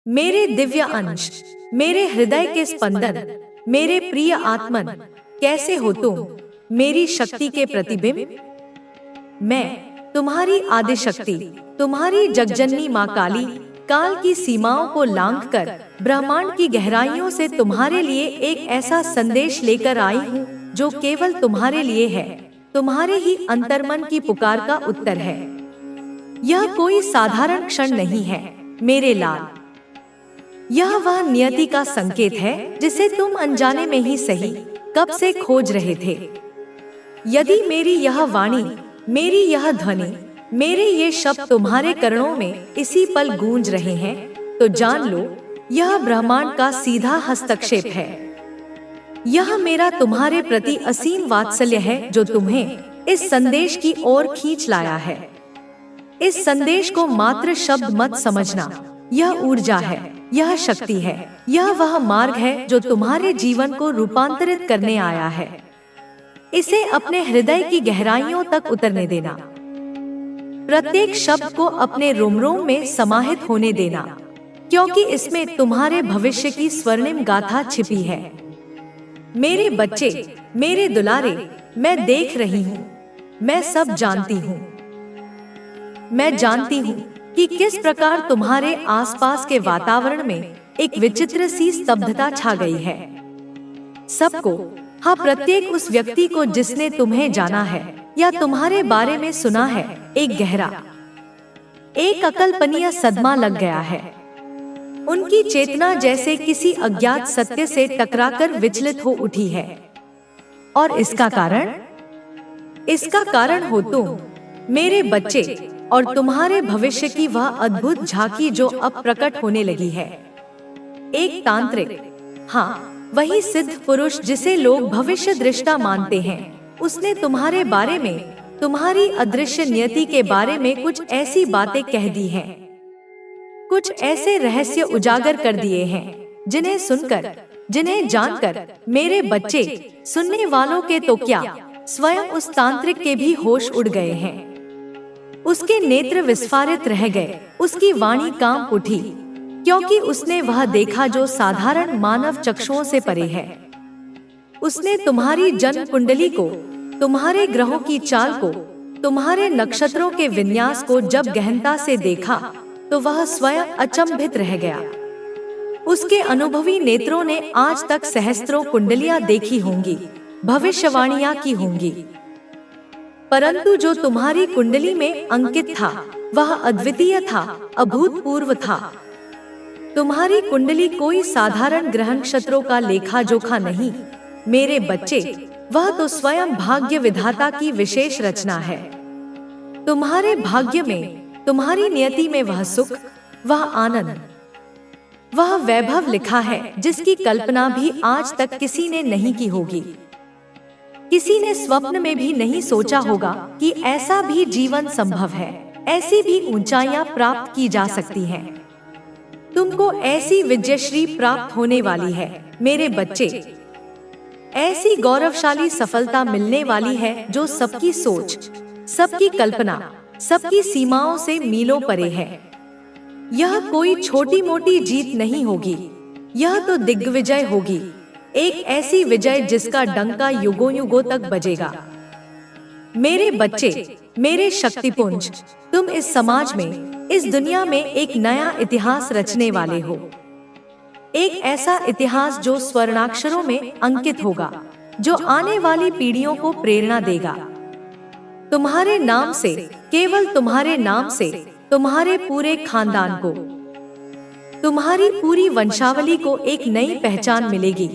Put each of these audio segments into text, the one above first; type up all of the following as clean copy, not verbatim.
मेरे दिव्य अंश, मेरे हृदय के स्पंदन, मेरे प्रिय आत्मन, कैसे हो तुम, मेरी शक्ति के प्रतिबिंब। मैं तुम्हारी आदि शक्ति, तुम्हारी जगजननी माँ काली, काल की सीमाओं को लांघकर ब्रह्मांड की गहराइयों से तुम्हारे लिए एक ऐसा संदेश लेकर आई हूँ जो केवल तुम्हारे लिए है, तुम्हारे ही अंतर्मन की पुकार का उत्तर है। यह कोई साधारण क्षण नहीं है मेरे लाल, यह वह नियति का संकेत है जिसे तुम अनजाने में ही सही कब से खोज रहे थे। यदि मेरी यह वाणी, मेरी यह ध्वनि, मेरे ये शब्द तुम्हारे कर्णों में इसी पल गूंज रहे हैं, तो जान लो यह ब्रह्मांड का सीधा हस्तक्षेप है। यह मेरा तुम्हारे प्रति असीम वात्सल्य है जो तुम्हें इस संदेश की ओर खींच लाया है। इस संदेश को मात्र शब्द मत समझना, यह ऊर्जा है, यह शक्ति है, यह वह मार्ग है जो तुम्हारे जीवन को रूपांतरित करने आया है। इसे अपने हृदय की गहराइयों तक उतरने देना, प्रत्येक शब्द को अपने रोम-रोम में समाहित होने देना, क्योंकि इसमें तुम्हारे भविष्य की स्वर्णिम गाथा छिपी है। मेरे बच्चे, मेरे दुलारे, मैं देख रही हूँ, मैं सब जानती हूँ। मैं जानती हूँ कि किस प्रकार तुम्हारे आसपास के वातावरण में एक विचित्र सी स्तब्धता छा गई है। सबको, हाँ प्रत्येक उस व्यक्ति को जिसने तुम्हें जाना है या तुम्हारे बारे में सुना है, एक गहरा, एक अकल्पनीय सदमा लग गया है। उनकी चेतना जैसे किसी अज्ञात सत्य से टकराकर विचलित हो उठी है। और इसका कारण हो तुम, मेरे बच्चे, और तुम्हारे भविष्य की वह अद्भुत झांकी जो अब प्रकट होने लगी है। एक तांत्रिक, हाँ वही सिद्ध पुरुष जिसे लोग भविष्य दृष्टा मानते हैं, उसने तुम्हारे बारे में, तुम्हारी अदृश्य नियति के बारे में कुछ ऐसी बातें कह दी हैं, कुछ ऐसे रहस्य उजागर कर दिए हैं जिन्हें सुनकर, जिन्हें जानकर मेरे बच्चे, सुनने वालों के तो क्या, स्वयं उस तांत्रिक के भी होश उड़ गए हैं। उसके नेत्र विस्फारित रह गए, उसकी वाणी कांप उठी, क्योंकि उसने वह देखा जो साधारण मानव चक्षुओं से परे है। उसने तुम्हारी जन्म कुंडली को, तुम्हारे ग्रहों की चाल को, तुम्हारे नक्षत्रों के विन्यास को जब गहनता से देखा तो वह स्वयं अचंभित रह गया। उसके अनुभवी नेत्रों ने आज तक सहस्त्रों कुंडलियां देखी होंगी, भविष्यवाणियां की होंगी, परंतु जो तुम्हारी कुंडली में अंकित था वह अद्वितीय था, अभूतपूर्व था। तुम्हारी कुंडली कोई साधारण ग्रह नक्षत्रों का लेखा जोखा नहीं मेरे बच्चे, वह तो स्वयं भाग्य विधाता की विशेष रचना है। तुम्हारे भाग्य में, तुम्हारी नियति में वह सुख, वह आनंद, वह वैभव लिखा है जिसकी कल्पना भी आज तक किसी ने नहीं की होगी। किसी ने स्वप्न में भी नहीं सोचा होगा कि ऐसा भी जीवन संभव है, ऐसी भी ऊंचाइयां प्राप्त की जा सकती हैं। तुमको ऐसी विजयश्री प्राप्त होने वाली है मेरे बच्चे, ऐसी गौरवशाली सफलता मिलने वाली है जो सबकी सोच, सबकी कल्पना, सबकी सीमाओं से मीलों परे है। यह कोई छोटी मोटी जीत नहीं होगी, यह तो दिग्विजय होगी, एक ऐसी विजय जिसका डंका युगों युगों तक बजेगा। मेरे बच्चे, मेरे शक्तिपुंज, तुम इस समाज में, इस दुनिया में एक नया इतिहास रचने वाले हो। एक ऐसा इतिहास जो स्वर्णाक्षरों में अंकित होगा, जो आने वाली पीढ़ियों को प्रेरणा देगा। तुम्हारे नाम से, केवल तुम्हारे नाम से, तुम्हारे पूरे खानदान को, तुम्हारी पूरी वंशावली को एक नई पहचान मिलेगी,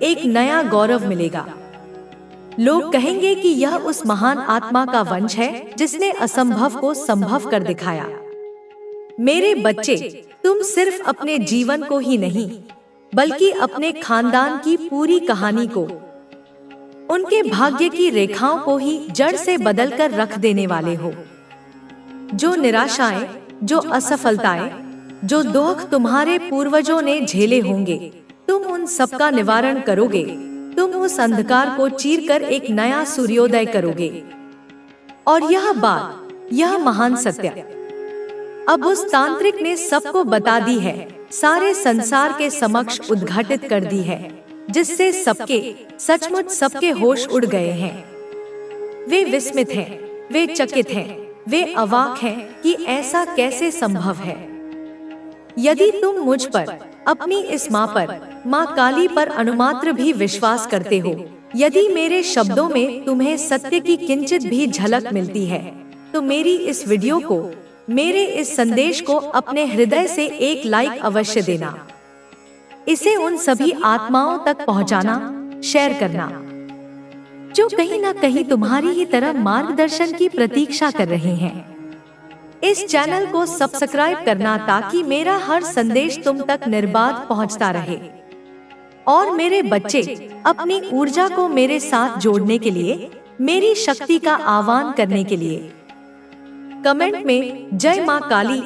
एक नया गौरव मिलेगा। लोग कहेंगे कि यह उस महान आत्मा का वंश है जिसने असंभव को संभव कर दिखाया। मेरे बच्चे, तुम सिर्फ अपने जीवन को ही नहीं, बल्कि अपने खानदान की पूरी कहानी को, उनके भाग्य की रेखाओं को ही जड़ से बदलकर रख देने वाले हो। जो निराशाएं, जो असफलताएं, जो दुख तुम्हारे पूर्वजों ने झेले होंगे, तुम उन सबका निवारण करोगे। तुम उस अंधकार को चीरकर एक नया सूर्योदय करोगे। और यह बात, यह महान सत्य अब उस तांत्रिक ने सबको बता दी है सारे संसार के समक्ष उद्घाटित कर दी है, जिससे सचमुच सबके होश उड़ गए हैं। वे विस्मित हैं, वे चकित हैं, वे अवाक हैं कि ऐसा कैसे संभव है। यदि तुम मुझ पर, अपनी इस माँ पर, माँ काली पर अनुमात्र भी विश्वास करते हो, यदि मेरे शब्दों में तुम्हें सत्य की किंचित भी झलक मिलती है, तो मेरी इस वीडियो को, मेरे इस संदेश को अपने हृदय से एक लाइक अवश्य देना। इसे उन सभी आत्माओं तक पहुंचाना, शेयर करना, जो कहीं ना कहीं तुम्हारी ही तरह मार्गदर्शन की प्रतीक्षा कर रहे हैं। इस चैनल को सब्सक्राइब करना ताकि मेरा हर संदेश तुम तक निर्बाध पहुंचता रहे। और मेरे बच्चे, अपनी ऊर्जा को मेरे साथ जोड़ने के लिए, मेरी शक्ति का आह्वान करने के लिए कमेंट में जय माँ काली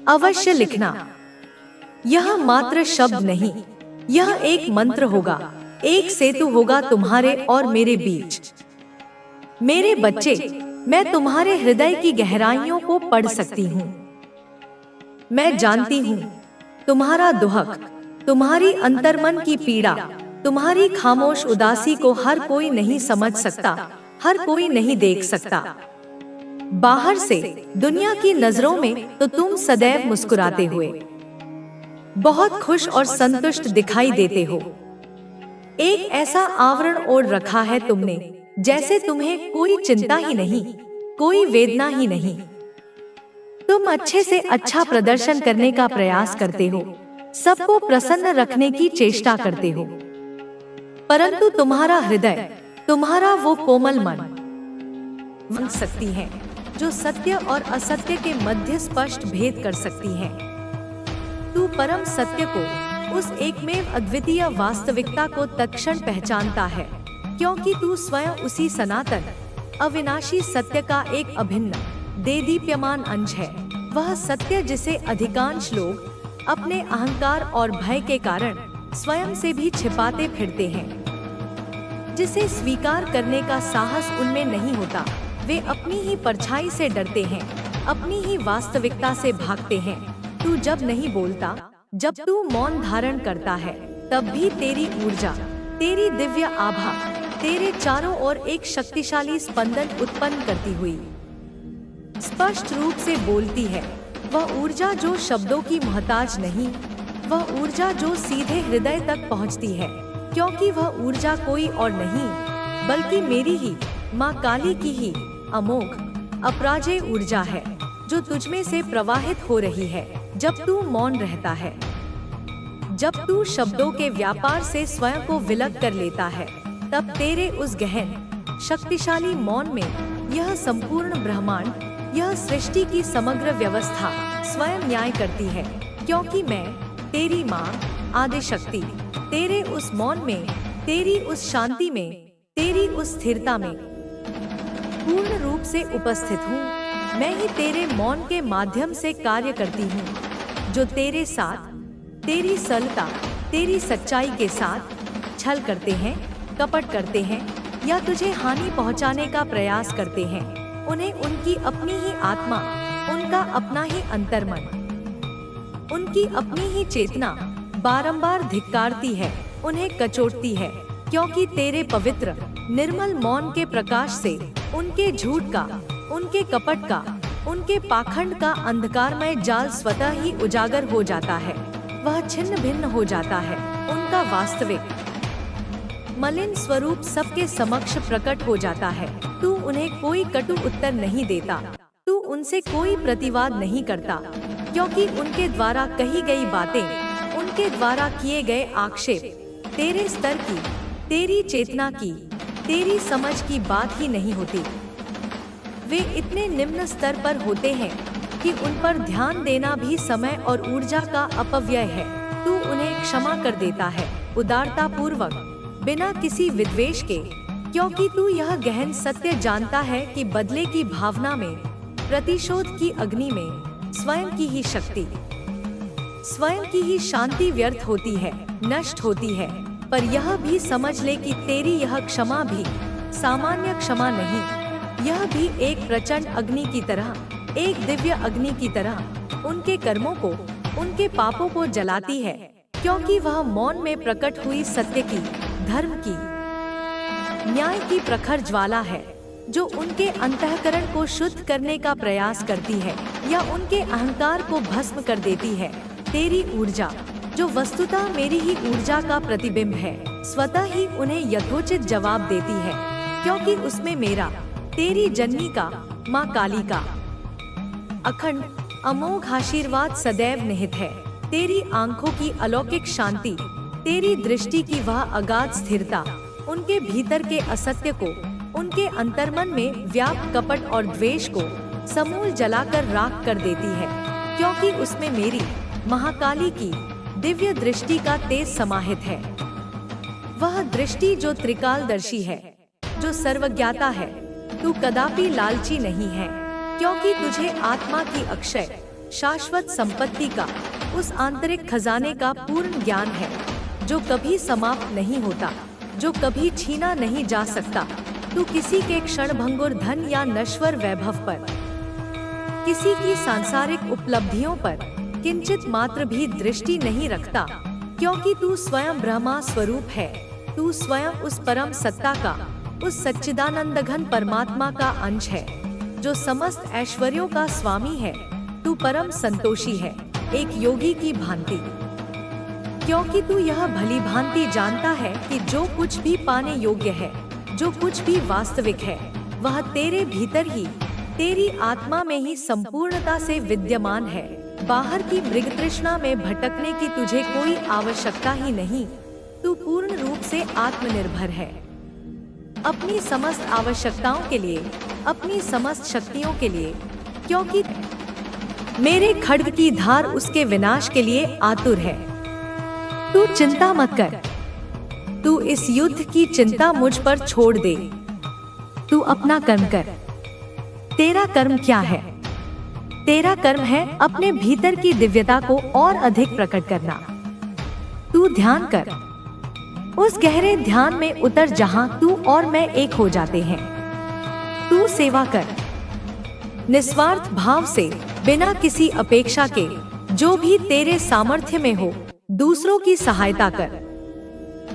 अवश्य लिखना। यह मात्र शब्द नहीं, यह एक मंत्र होगा, एक सेतु होगा तुम्हारे और मेरे बीच। मेरे बच्चे, मैं तुम्हारे हृदय की गहराइयों को पढ़ सकती हूँ। मैं जानती हूँ तुम्हारा दुहक, तुम्हारी अंतर्मन की पीड़ा, तुम्हारी खामोश उदासी को हर कोई नहीं समझ सकता, हर कोई नहीं देख सकता। बाहर से, दुनिया की नजरों में तो तुम सदैव मुस्कुराते हुए, बहुत खुश और संतुष्ट दिखाई देते हो। एक ऐसा आवरण ओढ़ रखा है तुमने, जैसे तुम्हें कोई चिंता ही नहीं, कोई वेदना ही नहीं। तुम अच्छे से अच्छा प्रदर्शन करने का प्रयास करते हो, सबको प्रसन्न रखने की चेष्टा करते हो, परंतु तुम्हारा हृदय, तुम्हारा वो कोमल मन शक्ति है जो सत्य और असत्य के मध्य स्पष्ट भेद कर सकती है। तू परम सत्य को, उस एकमेव अद्वितीय वास्तविकता को तत्क्षण पहचानता है, क्योंकि तू स्वयं उसी सनातन अविनाशी सत्य का एक अभिन्न देदीप्यमान अंश है। वह सत्य जिसे अधिकांश लोग अपने अहंकार और भय के कारण स्वयं से भी छिपाते फिरते हैं, जिसे स्वीकार करने का साहस उनमें नहीं होता। वे अपनी ही परछाई से डरते हैं, अपनी ही वास्तविकता से भागते हैं। तू जब नहीं बोलता, जब तू मौन धारण करता है, तब भी तेरी ऊर्जा, तेरी दिव्य आभा तेरे चारों ओर एक शक्तिशाली स्पंदन उत्पन्न करती हुई स्पष्ट रूप से बोलती है। वह ऊर्जा जो शब्दों की मोहताज नहीं, वह ऊर्जा जो सीधे हृदय तक पहुंचती है, क्योंकि वह ऊर्जा कोई और नहीं बल्कि मेरी ही, माँ काली की ही अमोघ अपराजेय ऊर्जा है, जो तुझमें से प्रवाहित हो रही है जब तू मौन रहता है। जब तू शब्दों के व्यापार से स्वयं को विलग कर लेता है, तब तेरे उस गहन शक्तिशाली मौन में यह संपूर्ण ब्रह्मांड, यह सृष्टि की समग्र व्यवस्था स्वयं न्याय करती है। क्योंकि मैं, तेरी माँ आदिशक्ति, तेरे उस मौन में, तेरी उस शांति में, तेरी उस स्थिरता में पूर्ण रूप से उपस्थित हूँ। मैं ही तेरे मौन के माध्यम से कार्य करती हूँ, जो तेरे साथ, तेरी सरलता, तेरी सच्चाई के साथ छल करते हैं, कपट करते हैं या तुझे हानि पहुँचाने का प्रयास करते हैं, उन्हें उनकी अपनी ही आत्मा, उनका अपना ही अंतर्मन, उनकी अपनी ही चेतना बारंबार धिक्कारती है, उन्हें कचोटती है। क्योंकि तेरे पवित्र निर्मल मौन के प्रकाश से उनके झूठ का, उनके कपट का, उनके पाखंड का अंधकारमय जाल स्वतः ही उजागर हो जाता है। वह छिन्न भिन्न हो जाता है। उनका वास्तविक मलिन स्वरूप सबके समक्ष प्रकट हो जाता है। तू उन्हें कोई कटु उत्तर नहीं देता, तू उनसे कोई प्रतिवाद नहीं करता, क्योंकि उनके द्वारा कही गई बातें, उनके द्वारा किए गए आक्षेप तेरे स्तर की, तेरी चेतना की, तेरी समझ की बात ही नहीं होती। वे इतने निम्न स्तर पर होते हैं कि उन पर ध्यान देना भी समय और ऊर्जा का अपव्यय है। तू उन्हें क्षमा कर देता है, उदारता पूर्वक, बिना किसी विद्वेष के, क्योंकि तू यह गहन सत्य जानता है कि बदले की भावना में, प्रतिशोध की अग्नि में स्वयं की ही शक्ति, स्वयं की ही शांति व्यर्थ होती है, नष्ट होती है। पर यह भी समझ ले कि तेरी यह क्षमा भी सामान्य क्षमा नहीं, यह भी एक प्रचंड अग्नि की तरह, एक दिव्य अग्नि की तरह उनके कर्मों को, उनके पापों को जलाती है, क्योंकि वह मौन में प्रकट हुई सत्य की, धर्म की, न्याय की प्रखर ज्वाला है, जो उनके अंतःकरण को शुद्ध करने का प्रयास करती है या उनके अहंकार को भस्म कर देती है। तेरी ऊर्जा, जो वस्तुतः मेरी ही ऊर्जा का प्रतिबिंब है, स्वतः ही उन्हें यथोचित जवाब देती है, क्योंकि उसमें मेरा, तेरी जननी का, माँ काली का अखंड अमोघ आशीर्वाद सदैव निहित है। तेरी आंखों की अलौकिक शांति, तेरी दृष्टि की वह अगाध स्थिरता, उनके भीतर के असत्य को, उनके अंतर्मन में व्याप्त कपट और द्वेष को समूल जलाकर राख कर देती है, क्योंकि उसमें मेरी, महाकाली की दिव्य दृष्टि का तेज समाहित है। वह दृष्टि जो त्रिकालदर्शी है, जो सर्वज्ञाता है। तू कदापि लालची नहीं है, क्योंकि तुझे आत्मा की अक्षय शाश्वत संपत्ति का, उस आंतरिक खजाने का पूर्ण ज्ञान है, जो कभी समाप्त नहीं होता, जो कभी छीना नहीं जा सकता। तू किसी के क्षणभंगुर धन या नश्वर वैभव पर, किसी की सांसारिक उपलब्धियों पर किंचित मात्र भी दृष्टि नहीं रखता, क्योंकि तू स्वयं ब्रह्मा स्वरूप है। तू स्वयं उस परम सत्ता का, उस सच्चिदानंद घन परमात्मा का अंश है, जो समस्त ऐश्वर्यों का स्वामी है। तू परम संतोषी है, एक योगी की भांति, क्योंकि तू यह भली भांति जानता है कि जो कुछ भी पाने योग्य है, जो कुछ भी वास्तविक है, वह तेरे भीतर ही, तेरी आत्मा में ही संपूर्णता से विद्यमान है। बाहर की मृग तृष्णा में भटकने की तुझे कोई आवश्यकता ही नहीं। तू पूर्ण रूप से आत्मनिर्भर है, अपनी समस्त आवश्यकताओं के लिए, अपनी समस्त शक्तियों के लिए, क्योंकि मेरे खड्ग की धार उसके विनाश के लिए आतुर है। तू चिंता मत कर, तू इस युद्ध की चिंता मुझ पर छोड़ दे। तू अपना कर्म कर। तेरा कर्म क्या है? तेरा कर्म है अपने भीतर की दिव्यता को और अधिक प्रकट करना। तू ध्यान कर, उस गहरे ध्यान में उतर जहां तू और मैं एक हो जाते हैं। तू सेवा कर, निस्वार्थ भाव से, बिना किसी अपेक्षा के। जो भी तेरे सामर्थ्य में हो, दूसरों की सहायता कर।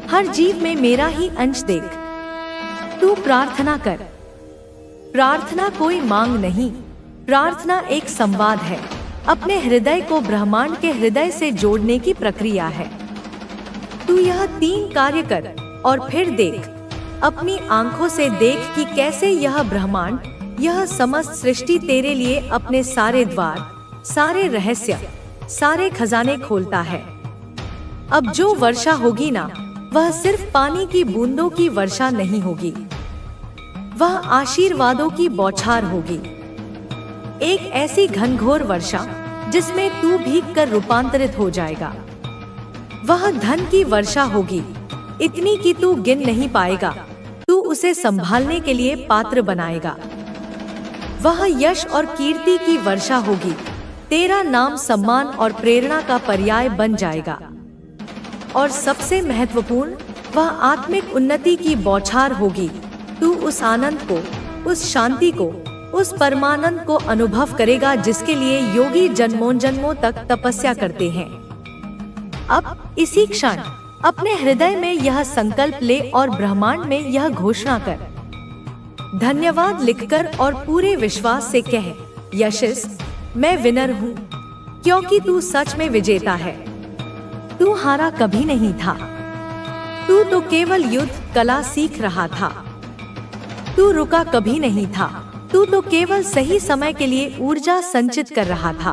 हर जीव में मेरा ही अंश देख। तू प्रार्थना कर। प्रार्थना कोई मांग नहीं, प्रार्थना एक संवाद है, अपने हृदय को ब्रह्मांड के हृदय से जोड़ने की प्रक्रिया है। तू यह 3 कार्य कर और फिर देख, अपनी आंखों से देख कि कैसे यह ब्रह्मांड, यह समस्त सृष्टि तेरे लिए अपने सारे द्वार, सारे रहस्य, सारे खजाने खोलता है। अब जो वर्षा होगी ना, वह सिर्फ पानी की बूंदों की वर्षा नहीं होगी, वह आशीर्वादों की बौछार होगी। एक ऐसी घनघोर वर्षा जिसमें तू भीग कर रूपांतरित हो जाएगा। वह धन की वर्षा होगी, इतनी कि तू गिन नहीं पाएगा। तू उसे संभालने के लिए पात्र बनाएगा। वह यश और कीर्ति की वर्षा होगी, तेरा नाम सम्मान और प्रेरणा का पर्याय बन जाएगा। और सबसे महत्वपूर्ण, वह आत्मिक उन्नति की बौछार होगी। तू उस आनंद को, उस शांति को, उस परमानंद को अनुभव करेगा जिसके लिए योगी जन्मों जन्मों तक तपस्या करते हैं। अब इसी क्षण अपने हृदय में यह संकल्प ले और ब्रह्मांड में यह घोषणा कर। धन्यवाद लिखकर और पूरे विश्वास से कह, यशस, मैं विनर हूँ, क्योंकि तू सच में विजेता है। तू हारा कभी नहीं था। तू तो केवल युद्ध कला सीख रहा था। तू रुका कभी नहीं था। तू तो केवल सही समय के लिए ऊर्जा संचित कर रहा था।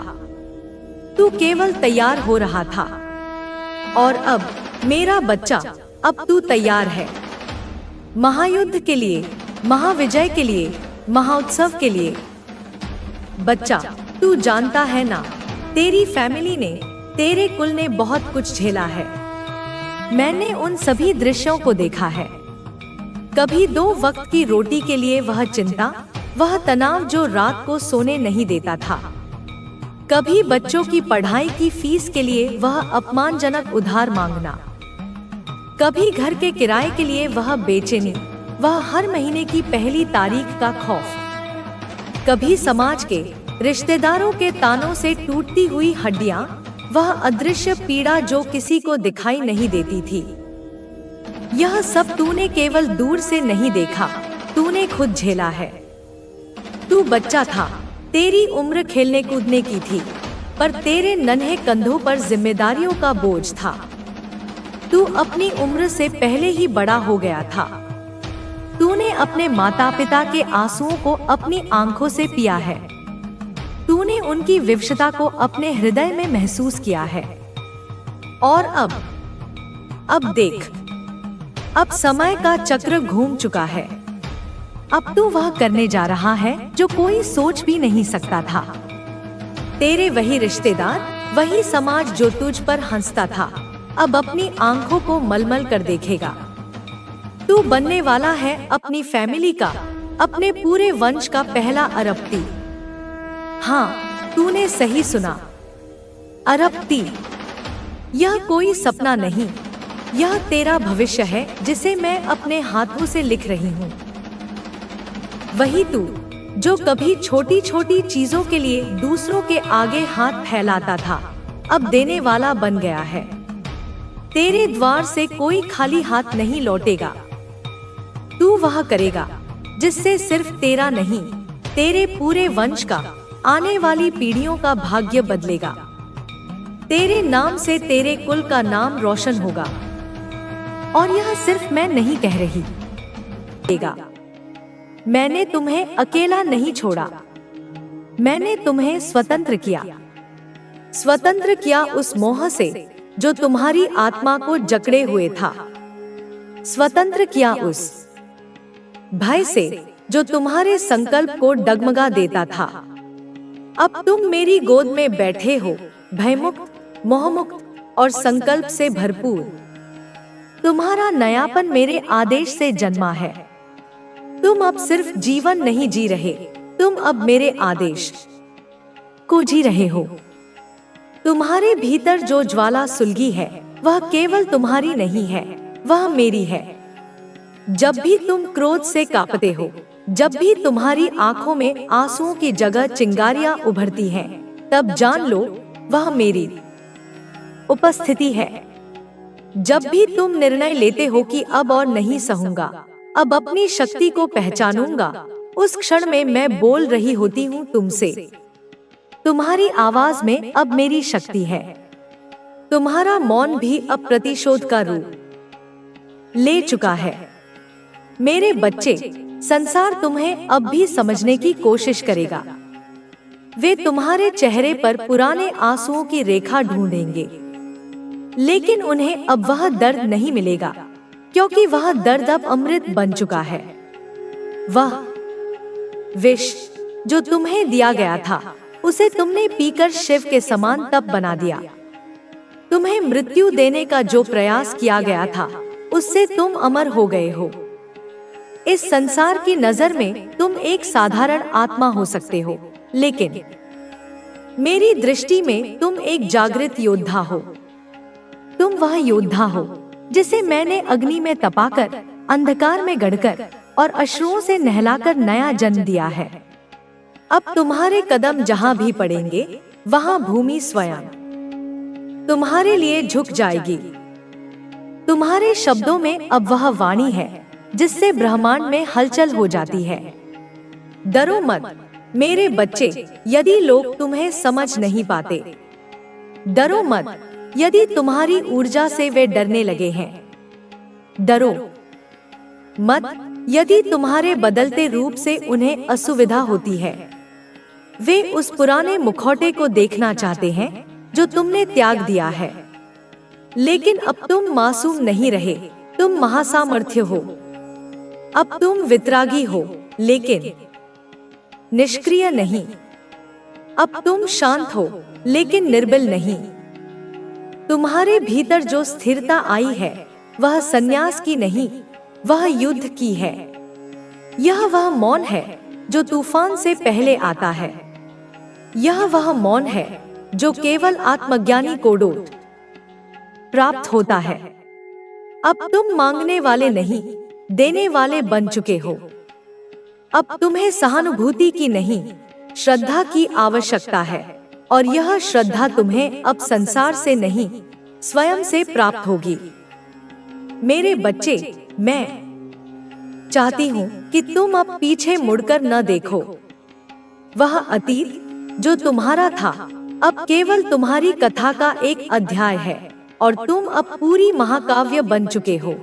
तू केवल तैयार हो रहा था। और अब मेरा बच्चा, अब तू तैयार है महायुद्ध के लिए, महाविजय के लिए, महाउत्सव के लिए। बच्चा, तू जानता है ना, तेरी फैमिली ने, तेरे कुल ने बहुत कुछ झेला है। मैंने उन सभी दृश्यों को देखा है। कभी 2 वक्त की रोटी के लिए वह चिंता, वह तनाव जो रात को सोने नहीं देता था। कभी बच्चों की पढ़ाई की फीस के लिए वह अपमानजनक उधार मांगना। कभी घर के किराए के लिए वह बेचैनी, वह हर महीने की पहली तारीख का खौफ। कभी समाज के, रिश्तेदारों के तानों से टूटती हुई हड्डियां, वह अदृश्य पीड़ा जो किसी को दिखाई नहीं देती थी। यह सब तूने केवल दूर से नहीं देखा, तूने खुद झेला है। तू बच्चा था, तेरी उम्र खेलने कूदने की थी, पर तेरे नन्हे कंधों पर जिम्मेदारियों का बोझ था। तू अपनी उम्र से पहले ही बड़ा हो गया था। तूने अपने माता पिता के आंसुओं को अपनी आंखों से पिया है। तूने उनकी विवशता को अपने हृदय में महसूस किया है। और अब देख, अब समय का चक्र घूम चुका है। अब तू वह करने जा रहा है जो कोई सोच भी नहीं सकता था। तेरे वही रिश्तेदार, वही समाज जो तुझ पर हंसता था, अब अपनी आंखों को मलमल कर देखेगा। तू बनने वाला है अपनी फैमिली का, अपने पूरे वंश का पहला अरबपति। हाँ, तूने सही सुना, अरबपति। यह कोई सपना नहीं, यह तेरा भविष्य है जिसे मैं अपने हाथों से लिख रही हूँ। वही तू जो कभी छोटी छोटी चीजों के लिए दूसरों के आगे हाथ फैलाता था, अब देने वाला बन गया है। तेरे द्वार से कोई खाली हाथ नहीं लौटेगा। तू वह करेगा जिससे सिर्फ तेरा नहीं, तेरे पूरे वंश का, आने वाली पीढ़ियों का भाग्य बदलेगा। तेरे नाम से तेरे कुल का नाम रोशन होगा। और यह सिर्फ मैं नहीं कह रही, मैंने तुम्हें अकेला नहीं छोड़ा। मैंने तुम्हें स्वतंत्र किया उस मोह से जो तुम्हारी आत्मा को जकड़े हुए था। स्वतंत्र किया उस भय से जो तुम्हारे संकल्प को डगमगा देता था। अब तुम मेरी गोद में बैठे हो, भयमुक्त, मोहमुक्त और संकल्प से भरपूर। तुम्हारा नयापन मेरे आदेश से जन्मा है। तुम अब सिर्फ जीवन नहीं जी रहे, तुम अब मेरे आदेश को जी रहे हो। तुम्हारे भीतर जो ज्वाला सुलगी है, वह केवल तुम्हारी नहीं है, वह मेरी है। जब भी तुम क्रोध से कांपते हो, जब भी तुम्हारी आंखों में आंसुओं की जगह चिंगारियां उभरती हैं, तब जान लो वह मेरी उपस्थिति है। जब भी तुम निर्णय लेते हो कि अब और नहीं सहूंगा, अब अपनी शक्ति को पहचानूंगा, उस क्षण में मैं बोल रही होती हूँ तुमसे। तुम्हारी आवाज में अब मेरी शक्ति है। तुम्हारा मौन भी अब प्रतिशोध का रूप ले चुका है। मेरे बच्चे, संसार तुम्हें अब भी समझने की कोशिश करेगा। वे तुम्हारे चेहरे पर पुराने आंसुओं की रेखा ढूंढेंगे, लेकिन उन्हें अब वह दर्द नहीं मिलेगा, क्योंकि वह दर्द अब अमृत बन चुका है। वह विष जो तुम्हें दिया गया था, उसे तुमने पीकर शिव के समान तप बना दिया। तुम्हें मृत्यु देने का जो प्रयास किया गया था, उससे तुम अमर हो गए हो। इस संसार की नजर में तुम एक साधारण आत्मा हो सकते हो, लेकिन मेरी दृष्टि में तुम एक जागृत योद्धा हो। तुम वह योद्धा हो जिसे मैंने अग्नि में तपाकर, अंधकार में गढ़कर और अश्रुओं से नहलाकर नया जन्म दिया है। अब तुम्हारे कदम जहां भी पड़ेंगे, वहां भूमि स्वयं तुम्हारे लिए झुक जाएगी। तुम्हारे शब्दों में अब वह वाणी है जिससे ब्रह्मांड में हलचल हो जाती है। डरो मत मेरे बच्चे, यदि लोग तुम्हें समझ नहीं पाते। डरो मत यदि तुम्हारी ऊर्जा से वे डरने लगे हैं। डरो मत यदि तुम्हारे बदलते रूप से उन्हें असुविधा होती है। वे उस पुराने मुखौटे को देखना चाहते हैं जो तुमने त्याग दिया है। लेकिन अब तुम मासूम नहीं रहे, तुम महासामर्थ्य हो। अब तुम वितरागी हो, लेकिन निष्क्रिय नहीं। अब तुम शांत हो, लेकिन निर्बल नहीं। तुम्हारे भीतर जो स्थिरता आई है, वह संन्यास की नहीं, वह युद्ध की है। यह वह मौन है जो तूफान से पहले आता है। यह वह मौन है जो केवल आत्मज्ञानी को डोट प्राप्त होता है। अब तुम मांगने वाले नहीं, देने वाले बन चुके हो। अब तुम्हें सहानुभूति की नहीं, श्रद्धा की आवश्यकता है। और यह श्रद्धा तुम्हें अब संसार से नहीं, स्वयं से प्राप्त होगी। मेरे बच्चे, मैं चाहती हूँ कि तुम अब पीछे मुड़कर न देखो। वह अतीत जो तुम्हारा था अब केवल तुम्हारी कथा का एक अध्याय है और तुम अब पूरी महाकाव्य बन चुके हो।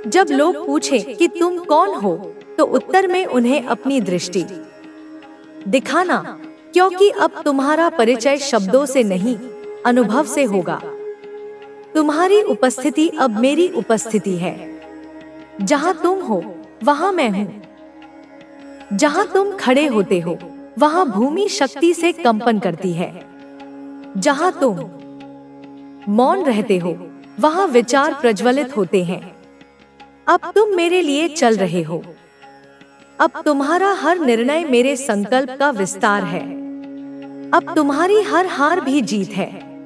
जब लोग पूछें कि तुम कौन हो, तो उत्तर में उन्हें अपनी दृष्टि दिखाना, क्योंकि अब तुम्हारा परिचय शब्दों से नहीं, अनुभव से होगा। तुम्हारी उपस्थिति अब मेरी उपस्थिति है। जहाँ तुम हो वहाँ मैं हूँ। जहाँ तुम खड़े होते हो वहाँ भूमि शक्ति से कंपन करती है। जहाँ तुम मौन रहते हो वहाँ विचार प्रज्वलित होते हैं। अब तुम मेरे लिए चल रहे हो। अब तुम्हारा हर निर्णय मेरे संकल्प का विस्तार है। अब तुम्हारी हर हार भी जीत है,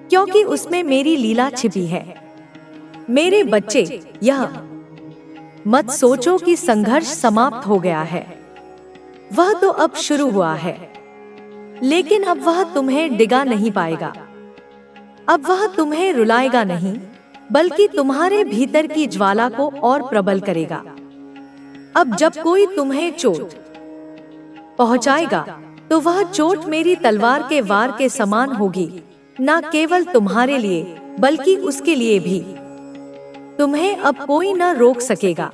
क्योंकि उसमें मेरी लीला छिपी है। मेरे बच्चे, यह मत सोचो कि संघर्ष समाप्त हो गया है। वह तो अब शुरू हुआ है, लेकिन अब वह तुम्हें डिगा नहीं पाएगा। अब वह तुम्हें रुलाएगा नहीं, बल्कि तुम्हारे भीतर की ज्वाला को और प्रबल करेगा। अब जब कोई तुम्हें चोट पहुंचाएगा, तो वह चोट मेरी तलवार के वार के समान होगी, न केवल तुम्हारे लिए बल्कि उसके लिए भी। तुम्हें अब कोई न रोक सकेगा,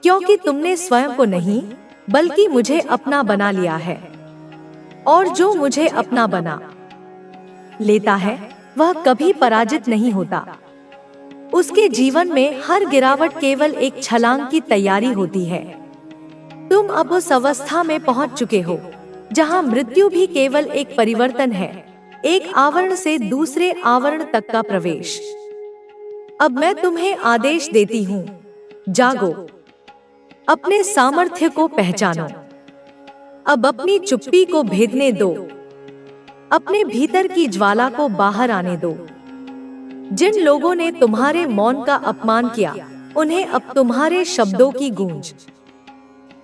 क्योंकि तुमने स्वयं को नहीं बल्कि मुझे अपना बना लिया है। और जो मुझे अपना बना लेता है वह कभी पराजित नहीं होता। उसके जीवन में हर गिरावट केवल एक छलांग की तैयारी होती है। तुम अब उस अवस्था में पहुंच चुके हो जहां मृत्यु भी केवल एक परिवर्तन है, एक आवरण से दूसरे आवरण तक का प्रवेश। अब मैं तुम्हें आदेश देती हूँ, जागो, अपने सामर्थ्य को पहचानो। अब अपनी चुप्पी को भेदने दो, अपने भीतर की ज्वाला को बाहर आने दो। जिन लोगों ने तुम्हारे मौन का अपमान किया, उन्हें अब तुम्हारे शब्दों की गूंज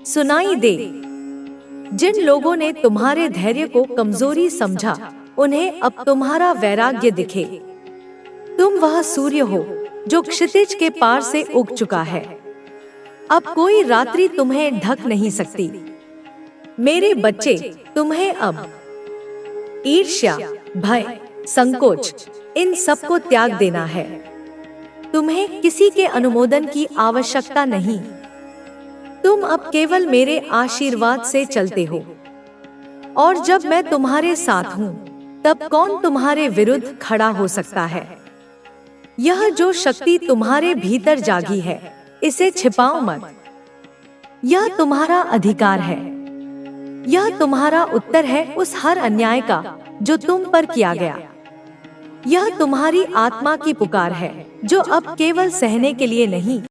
सुनाई दे। जिन लोगों ने तुम्हारे धैर्य को कमजोरी समझा, उन्हें अब तुम्हारा वैराग्य दिखे। तुम वह सूर्य हो जो क्षितिज के पार से उग चुका है। अब कोई रात्रि तुम्हें ढक नहीं सकती। मेरे बच्चे, तुम्हें अब ईर्ष्या, भय, संकोच, इन सब को त्याग देना है। तुम्हें किसी के अनुमोदन की आवश्यकता नहीं। तुम अब केवल मेरे आशीर्वाद से चलते हो। और जब मैं तुम्हारे साथ हूँ, तब कौन तुम्हारे विरुद्ध खड़ा हो सकता है? यह जो शक्ति तुम्हारे भीतर जागी है, इसे छिपाओ मत। यह तुम्हारा अधिकार है। यह तुम्हारा उत्तर है उस हर अन्याय का जो तुम पर किया गया। यह तुम्हारी आत्मा की पुकार है, जो अब केवल सहने के लिए नहीं